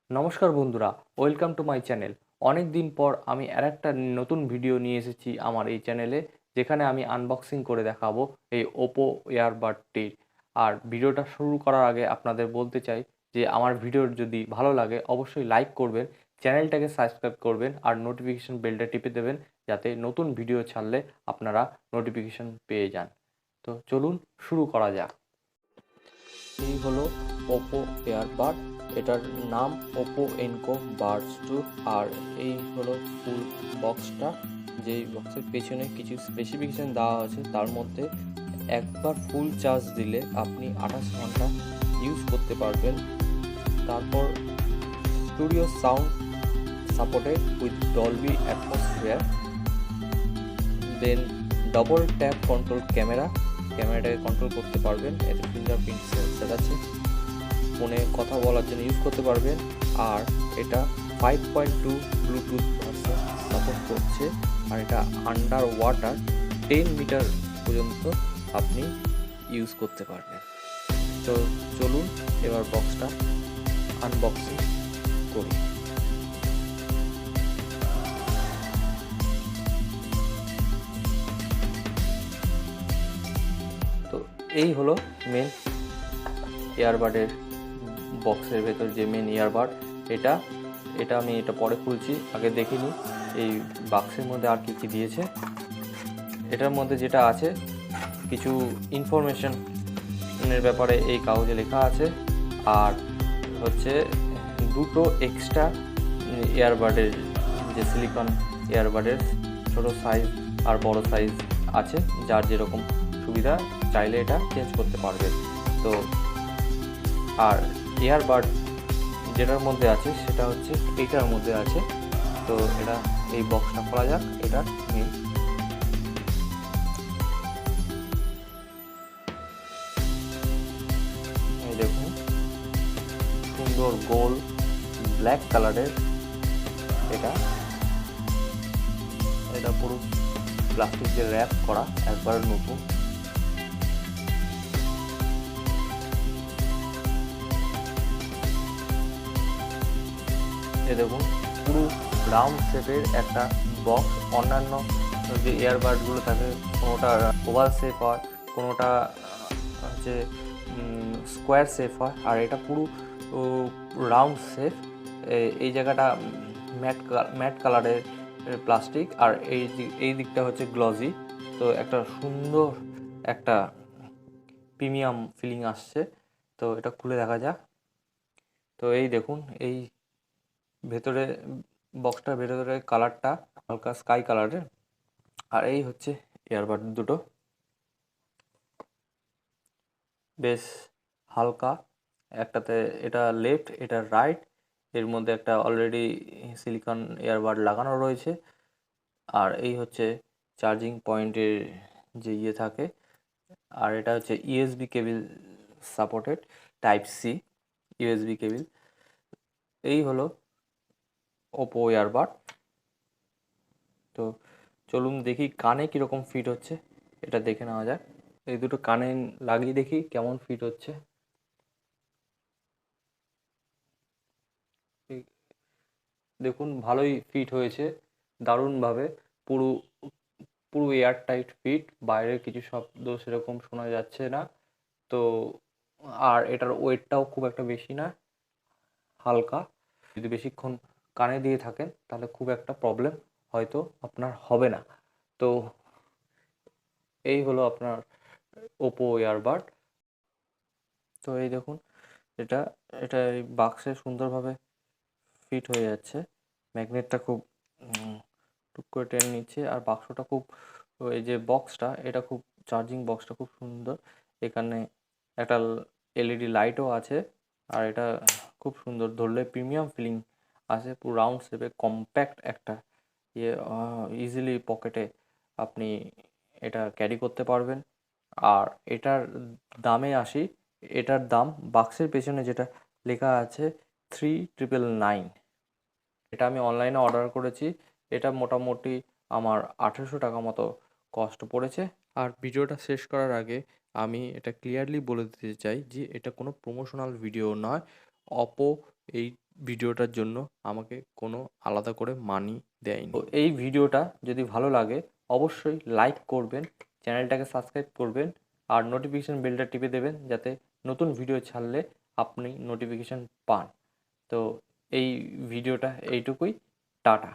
নমস্কার বন্ধুরা, welcome to my channel. অনেক দিন পর আমি আরেকটা নতুন ভিডিও নিয়ে এসেছি আমার এই চ্যানেলে, যেখানে আমি আনবক্সিং করে দেখাবো এই ওপো এয়ারবাডটির। আর ভিডিওটা শুরু করার আগে আপনাদের বলতে চাই যে আমার ভিডিওর যদি ভালো লাগে অবশ্যই লাইক করবেন, চ্যানেলটাকে সাবস্ক্রাইব করবেন আর নোটিফিকেশন বেলটা টিপে দেবেন, যাতে নতুন ভিডিও ছাড়লে আপনারা নোটিফিকেশন পেয়ে যান। তো চলুন শুরু করা যাক। এই হলো ওপো এয়ারবাড। এটার নাম ওপো এনকো বাডস 2। আর এই হলো ফুল বক্সটা, যেই বক্সের পেছনে কিছু স্পেসিফিকেশন দেওয়া আছে। তার মধ্যে একবার ফুল চার্জ দিলে আপনি 28 ঘন্টা ইউজ করতে পারবেন। তারপর studio sound supported with Dolby atmosphere. Then double tap control ক্যামেরাটাকে কন্ট্রোল করতে পারবেন। এতে ফিঙ্গারপ্রিন্ট সেন্সর আছে, ফোনে কথা বলার জন্য ইউজ করতে পারবেন। আর এটা 5.2 ব্লুটুথ ভার্সন সাপোর্ট করছে। আর এটা আন্ডার ওয়াটার 10 মিটার পর্যন্ত আপনি ইউজ করতে পারবেন। তো চলুন এবার বক্সটা আনবক্সিং করি। তো এই হলো মেন ইয়ারবাডের বক্সের ভেতর যে মেন ইয়ারবাড। এটা এটা আমি এটা পরে খুলছি, আগে দেখিনি এই বাক্সের মধ্যে আর কি দিয়েছে। এটার মধ্যে যেটা আছে কিছু ইনফরমেশনের ব্যাপারে এই কাগজে লেখা আছে। আর হচ্ছে দুটো এক্সট্রা ইয়ারবাডের, যে সিলিকন ইয়ারবাডের ছোট সাইজ আর বড় সাইজ আছে, যার যেরকম সুবিধা চাইলে এটা চেঞ্জ করতে পারবে। তো আর ইয়ারবাড যেটার মধ্যে আছে সেটা হচ্ছে এইটার মধ্যে আছে। তো এটা এই বক্সটা খোলা যাক। এটার মেন এই দেখুন, সুন্দর গোল ব্ল্যাক কালারের। এটা এটা পুরো প্লাস্টিক দিয়ে র্যাপ করা, একবার নতুন। এ দেখুন, পুরো রাউন্ড শেপের একটা বক্স। অন্যান্য যে ইয়ারবাডগুলো থাকে কোনোটা ওভাল শেপ হয়, কোনোটা হচ্ছে স্কোয়ার শেপ হয়, আর এটা পুরো রাউন্ড শেপ। এই জায়গাটা ম্যাট কালারের প্লাস্টিক, আর এই দিকটা হচ্ছে গ্লজি। তো একটা সুন্দর একটা প্রিমিয়াম ফিলিং আসছে। তো এটা খুলে দেখা যাক। তো এই দেখুন, এই ভেতরে বক্সটার ভেতরে কালারটা হালকা স্কাই কালারের। আর এই হচ্ছে ইয়ারবাড দুটো, বেশ হালকা। একটাতে এটা লেফট, এটা রাইট। এর মধ্যে একটা অলরেডি সিলিকন ইয়ারবাড লাগানো রয়েছে। আর এই হচ্ছে চার্জিং পয়েন্টের যে থাকে। আর এটা হচ্ছে USB cable supported, type C USB cable. এই হলো ওপো ইয়ারবাড। তো চলুন দেখি কানে কীরকম ফিট হচ্ছে, এটা দেখে নেওয়া যাক। এই দুটো কানে লাগিয়ে দেখি কেমন ফিট হচ্ছে। দেখুন, ভালোই ফিট হয়েছে, দারুণভাবে। পুরো পুরো এয়ার টাইট ফিট, বাইরের কিছু শব্দ সেরকম শোনা যাচ্ছে না। তো আর এটার ওয়েটটাও খুব একটা বেশি না, হালকা। যদি বেশিক্ষণ কানে দিয়ে থাকেন তাহলে খুব একটা প্রবলেম হয়তো আপনার হবে না। তো এই হলো আপনার ওপো ইয়ারবাড। তো এই দেখুন, এটা এটা এই বাক্সে সুন্দরভাবে ফিট হয়ে যাচ্ছে। ম্যাগনেটটা খুব টুক করে টেনে নিচ্ছে। আর বাক্সটা খুব, এই যে বক্সটা, এটা খুব, চার্জিং বক্সটা খুব সুন্দর। এখানে একটা এলইডি লাইটও আছে। আর এটা খুব সুন্দর, ধরলে প্রিমিয়াম ফিলিং আসে। পুরো রাউন্ড শেপে কম্প্যাক্ট একটা ইজিলি পকেটে আপনি এটা ক্যারি করতে পারবেন। আর এটার দামে আসি। এটার দাম বাক্সের পেছনে যেটা লেখা আছে 3999। এটা আমি অনলাইনে অর্ডার করেছি। এটা মোটামুটি আমার 1800 টাকা মতো কস্ট পড়েছে। আর ভিডিওটা শেষ করার আগে আমি এটা ক্লিয়ারলি বলে দিতে চাই যে এটা কোনো প্রমোশনাল ভিডিও নয়। অপো এই ভিডিওটার জন্য আমাকে কোনো আলাদা করে মানি দেয়নি। তো এই ভিডিওটা যদি ভালো লাগে অবশ্যই লাইক করবেন, চ্যানেলটাকে সাবস্ক্রাইব করবেন আর নোটিফিকেশন বেলটা টিপে দেবেন যাতে নতুন ভিডিও ছাড়লে আপনি নোটিফিকেশন পান। তো এই ভিডিওটা এইটুকুই। টাটা।